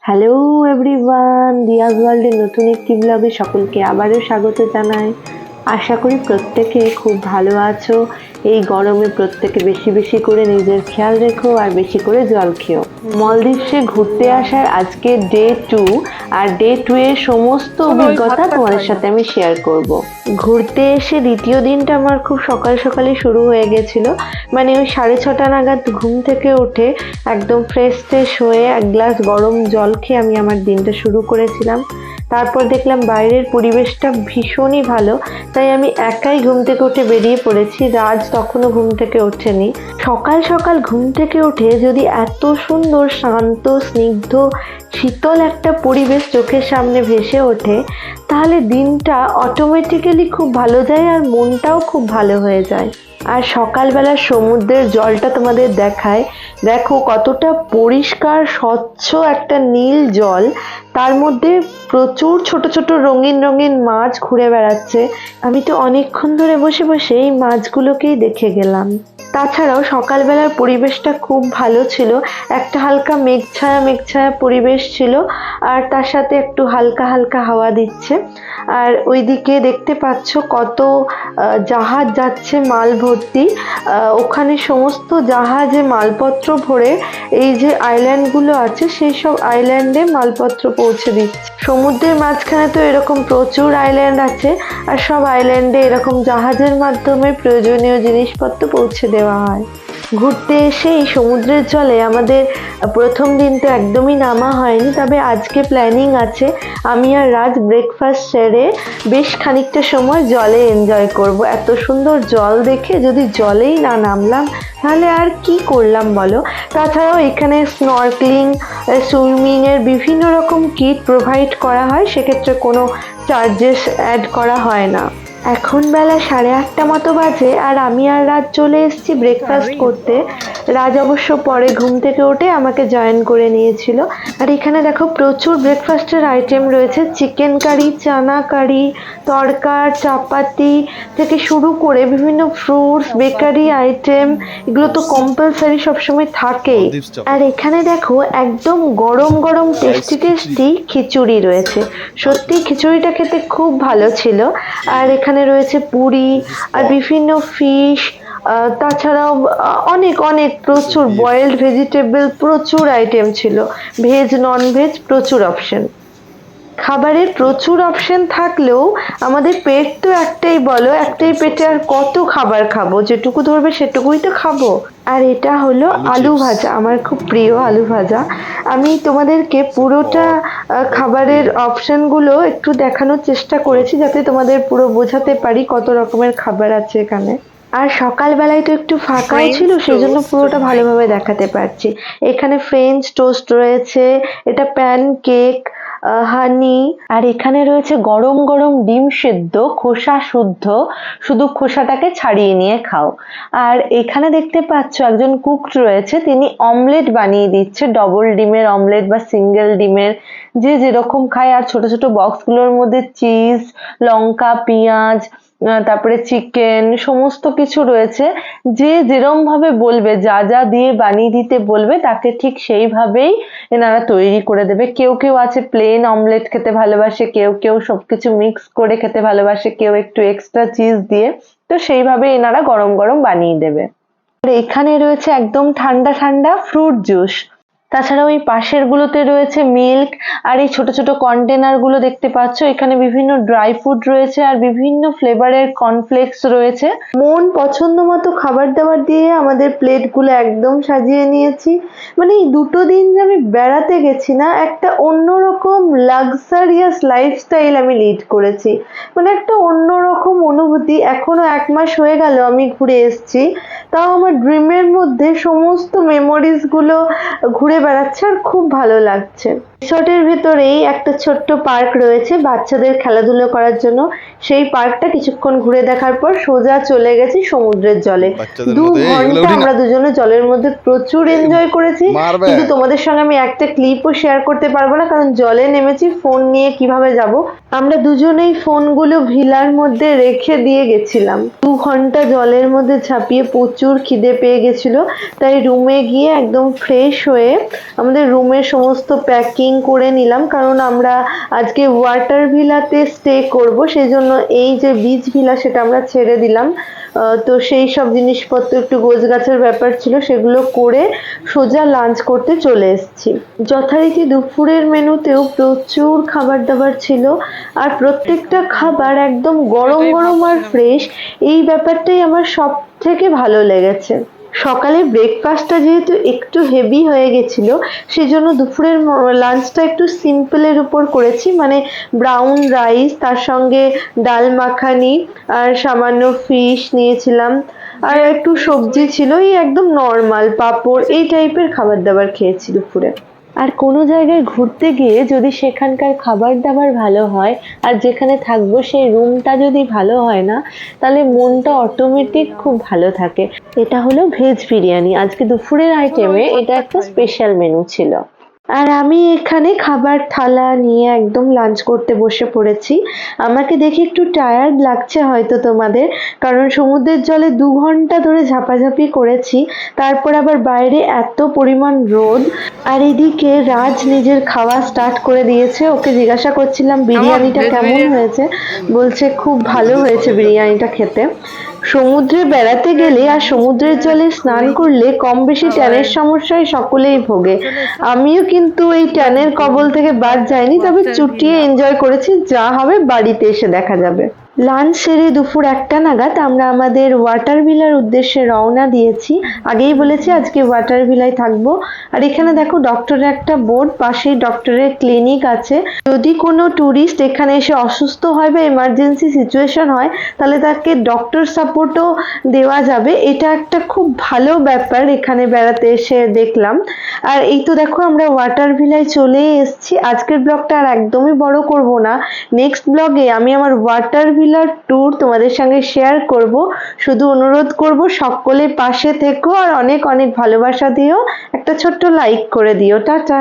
Hello everyone, Diaz ওয়ার্ল্ডের নতুন একটি ব্লগে সকলকে আবারও স্বাগত জানাই। আশা করি প্রত্যেকে খুব ভালো আছো। এই গরমে প্রত্যেকে বেশি বেশি করে নিজের খেয়াল রেখো আর বেশি করে জল খেও। মলদ্বীপে ঘুরতে আসার আজকে ডে 2, আর ডে 2 এর সমস্ত অভিজ্ঞতা তোমাদের সাথে আমি শেয়ার করব। ঘুরতে এসে দ্বিতীয় দিনটা আমার খুব সকাল সকালই শুরু হয়ে গেছিল। মানে ওই 6:30 নাগাদ ঘুম থেকে উঠে একদম ফ্রেশ হয়ে এক গ্লাস গরম জল খেয়ে আমি আমার দিনটা শুরু করেছিলাম। তারপর দেখলাম বাইরের পরিবেশটা ভীষণই ভালো, তাই আমি একাই ঘুম থেকে উঠে বেরিয়ে পড়েছি। রাজ তখনও ঘুম থেকে ওঠেনি। সকাল সকাল ঘুম থেকে উঠে যদি এত সুন্দর শান্ত স্নিগ্ধ শীতল একটা পরিবেশ চোখের সামনে ভেসে ওঠে, তাহলে দিনটা অটোমেটিক্যালি খুব ভালো যায় আর মনটাও খুব ভালো হয়ে যায়। আর সকালবেলা সমুদ্রের জলটা তোমাদের দেখায়, দেখো কতটা পরিষ্কার স্বচ্ছ একটা নীল জল, তার মধ্যে প্রচুর ছোট ছোট রঙিন রঙিন মাছ ঘুরে বেড়াচ্ছে। আমি তো অনেকক্ষণ ধরে বসে বসে এই মাছগুলোকেই দেখে গেলাম। তাছাড়াও সকালবেলার পরিবেশটা খুব ভালো ছিল, একটা হালকা মেঘছায়া পরিবেশ ছিল, আর তার সাথে একটু হালকা হালকা হাওয়া দিচ্ছে। আর ওইদিকে দেখতে পাচ্ছ কত জাহাজ যাচ্ছে মাল ভর্তি। ওখানে সমস্ত জাহাজে মালপত্র ভরে এই যে আইল্যান্ডগুলো আছে সেই সব আইল্যান্ডে মালপত্র পৌঁছে দিচ্ছে। সমুদ্রের মাঝখানে তো এরকম প্রচুর আইল্যান্ড আছে, আর সব আইল্যান্ডে এরকম জাহাজের মাধ্যমে প্রয়োজনীয় জিনিসপত্র পৌঁছে দেওয়া হয়। ঘুরতে এসে এই সমুদ্রের জলে আমাদের প্রথম দিন তো একদমই নামা হয়নি, তবে আজকে প্ল্যানিং আছে আমি আর রাজ ব্রেকফাস্ট সেরে বেশ খানিকটা সময় জলে এনজয় করব। এত সুন্দর জল দেখে যদি জলেই না নামলাম তাহলে আর কি করলাম বলো। তাছাড়াও এখানে স্নর্কলিং, সুইমিং এর বিভিন্ন রকম কিট প্রোভাইড করা হয়, সেক্ষেত্রে কোনো চার্জেস অ্যাড করা হয় না। এখন বেলা 8:30 মতো বাজে, আর আমি আর রাজ চলে এসেছি ব্রেকফাস্ট করতে। রাজ অবশ্য পরে ঘুম থেকে উঠে আমাকে জয়েন করে নিয়েছিল। আর এখানে দেখো প্রচুর ব্রেকফাস্টের আইটেম রয়েছে, চিকেন কারি, চানা কারি, তড়কা, চাপাতি থেকে শুরু করে বিভিন্ন ফ্রুটস, বেকারি আইটেম, এগুলো তো কম্পালসারি সবসময় থাকেই। আর এখানে দেখো একদম গরম গরম টেস্টি খিচুড়ি রয়েছে। সত্যি খিচুড়িটা খেতে খুব ভালো ছিল। আর এখানে রয়েছে পুরি আর বিভিন্ন ফিশ, তাছাড়াও অনেক অনেক প্রচুর বয়েলড ভেজিটেবল, প্রচুর আইটেম ছিল, ভেজ নন ভেজ প্রচুর অপশন। খাবারের প্রচুর অপশন থাকলেও আমাদের পেট তো একটাই, বলো একটাই পেটে আর কত খাবার খাবো, যেটুকু ধরবে সেটুকুই তো খাবো। আর এটা হলো আলু ভাজা, আমার খুব প্রিয় আলু ভাজা। আমি তোমাদেরকে পুরোটা খাবারের অপশনগুলো একটু দেখানোর চেষ্টা করেছি, যাতে তোমাদের পুরো বোঝাতে পারি কত রকমের খাবার আছে এখানে। আর সকালবেলায় তো একটু ফাঁকাও ছিল, সেজন্য পুরোটা ভালোভাবে দেখাতে পারছি। এখানে ফ্রেঞ্চ টোস্ট রয়েছে, এটা প্যান কেক, হানি, আর এখানে রয়েছে গরম গরম ডিম সেদ্ধ, খোসা শুদ্ধ, শুধু খোসাটাকে ছাড়িয়ে নিয়ে খাও। আর এখানে দেখতে পাচ্ছ একজন কুক রয়েছে, তিনি অমলেট বানিয়ে দিচ্ছে, ডবল ডিমের অমলেট বা সিঙ্গেল ডিমের, যে যেরকম খায়। আর ছোট ছোট বক্সগুলোর মধ্যে চিজ, লঙ্কা, পেঁয়াজ, তারপরে চিকেন, সমস্ত কিছু রয়েছে। যে যেরম ভাবে বলবে, যা যা দিয়ে বানিয়ে দিতে বলবে তাকে ঠিক সেইভাবেই এনারা তৈরি করে দেবে। কেউ কেউ আছে প্লেন অমলেট খেতে ভালোবাসে, কেউ কেউ সবকিছু মিক্স করে খেতে ভালোবাসে, কেউ একটু এক্সট্রা চিজ দিয়ে, তো সেইভাবে এনারা গরম গরম বানিয়ে দেবে। আর এখানে রয়েছে একদম ঠান্ডা ঠান্ডা ফ্রুট জুস। তাছাড়া ওই পাশের গুলোতে রয়েছে মিল্ক, আর এই ছোট ছোট কন্টেনার গুলো দেখতে পাচ্ছ, এখানে বিভিন্ন ড্রাই ফ্রুট রয়েছে আর বিভিন্ন ফ্লেভারের কর্নফ্লেক্স রয়েছে। মন পছন্দ মতো খাবার দাবার দিয়ে আমাদের প্লেট গুলো একদম সাজিয়ে নিয়েছি। মানে এই দুটো দিন যে আমি বেড়াতে গেছি না, একটা অন্যরকম লাক্সারিয়াস লাইফস্টাইল আমি লিড করেছি, মানে একটা অন্যরকম অনুভূতি। এখনো 1 মাস হয়ে গেল আমি ঘুরে এসেছি, তাও আমার ড্রিমের মধ্যে সমস্ত মেমোরিজ গুলো ঘুরে বেড়াচ্ছে আর খুব ভালো লাগছে। রিসর্টের ভেতরেই একটা ছোট্ট পার্ক রয়েছে বাচ্চাদের খেলাধুলো করার জন্য। সেই পার্কটা কিছুক্ষণ ঘুরে দেখার পর সোজা চলে গেছি সমুদ্রের জলে। 2 ঘন্টা আমরা দুজনে জলের মধ্যে প্রচুর এনজয় করেছি, কিন্তু তোমাদের সঙ্গে আমি একটা ক্লিপও শেয়ার করতে পারবো না, কারণ জলে নেমেছি, ফোন নিয়ে কিভাবে যাব। আমরা দুজনেই ফোনগুলো ভিলার মধ্যে রেখে দিয়ে গেছিলাম। 2 ঘন্টা জলের মধ্যে ঝাঁপিয়ে প্রচুর খিদে পেয়ে গেছিল, তাই রুমে গিয়ে একদম ফ্রেশ হয়ে আমাদের রুমের সমস্ত প্যাকিং করে নিলাম, কারণ আমরা আজকে ওয়াটার ভিলাতে স্টে করব, সেই জন্য এই যে বিচ ভিলা সেটা আমরা ছেড়ে দিলাম। তো সেই সব জিনিসপত্র একটু গোছগাছের ব্যাপার ছিল, সেগুলো করে সোজা লাঞ্চ করতে চলে এসেছি। যথারীতি দুপুরের মেনুতেও প্রচুর খাবার দাবার ছিল, আর প্রত্যেকটা খাবার একদম গরম গরম আর ফ্রেশ। এই ব্যাপারটাই আমার সব থেকে ভালো লেগেছে। সকালে ব্রেকফাস্টটা যেহেতু একটু হেভি হয়ে গেছিল, সেজন্য দুপুরের লাঞ্চটা একটু সিম্পলের উপর করেছি, মানে ব্রাউন রাইস, তার সঙ্গে ডাল মাখানি আর সামান্য ফিশ নিয়েছিলাম, আর একটু সবজি ছিল, এই একদম নর্মাল পাঁপড়, এই টাইপের খাবার দাবার খেয়েছি দুপুরে। আর কোনো জায়গায় ঘুরতে গিয়ে যদি সেখানকার খাবার দাবার ভালো হয় আর যেখানে থাকবো সেই রুমটা যদি ভালো হয় না, তাহলে মনটা অটোমেটিক খুব ভালো থাকে। এটা হলো ভেজ বিরিয়ানি, আজকে দুপুরের আইটেমে এটা একটা স্পেশাল মেনু ছিল। আর আমি এখানে খাবার থালা নিয়ে একদম লাঞ্চ করতে বসে পড়েছি। আমাকে দেখে একটু টায়ার্ড লাগছে হয়তো তোমাদের, কারণ সমুদ্রের জলে 2 ঘন্টা ধরে ঝাপাঝাপি করেছি, তারপর আবার বাইরে এত পরিমাণ রোদ। আর এদিকে রাজ নিজের খাওয়া স্টার্ট করে দিয়েছে। ওকে জিজ্ঞাসা করছিলাম বিরিয়ানিটা কেমন হয়েছে, বলছে খুব ভালো হয়েছে বিরিয়ানিটা খেতে। সমুদ্রে বেড়াতে গেলে আর সমুদ্রের জলে স্নান করলে কম বেশি ট্যানের সমস্যায় সকলেই ভোগে। আমিও কিন্তু এই ট্যানের কবল থেকে বাদ যাইনি, তবে চুটিয়ে এনজয় করেছি, যা হবে বাড়িতে এসে দেখা যাবে। লাঞ্চ সেরে দুপুর 1টা নাগাদ আমরা আমাদের ওয়াটার ভিলার উদ্দেশ্যে রওনা দিয়েছি। আগেই বলেছি আজকে ওয়াটার ভিলায় থাকবো। আর এখানে দেখো ডক্টরের একটা বোর্ড, পাশেই ডক্টরের ক্লিনিক আছে। যদি কোনো ট্যুরিস্ট এখানে এসে অসুস্থ হয় বা এমার্জেন্সি সিচুয়েশন হয়, তাহলে তাকে ডক্টর সাপোর্টও দেওয়া যাবে। এটা একটা খুব ভালো ব্যাপার এখানে বেড়াতে এসে দেখলাম। আর এই তো দেখো আমরা ওয়াটার ভিলায় চলে এসেছি। আজকের ব্লগটা আর একদমই বড় করব না, নেক্সট ব্লগে আমি আমার ওয়াটার ভিলার ট্যুর তোমাদের সঙ্গে শেয়ার করব। শুধু অনুরোধ করব সকলে পাশে থেকো, আর অনেক অনেক ভালোবাসা দিও, একটা ছোট্ট লাইক করে দিও। টাটা।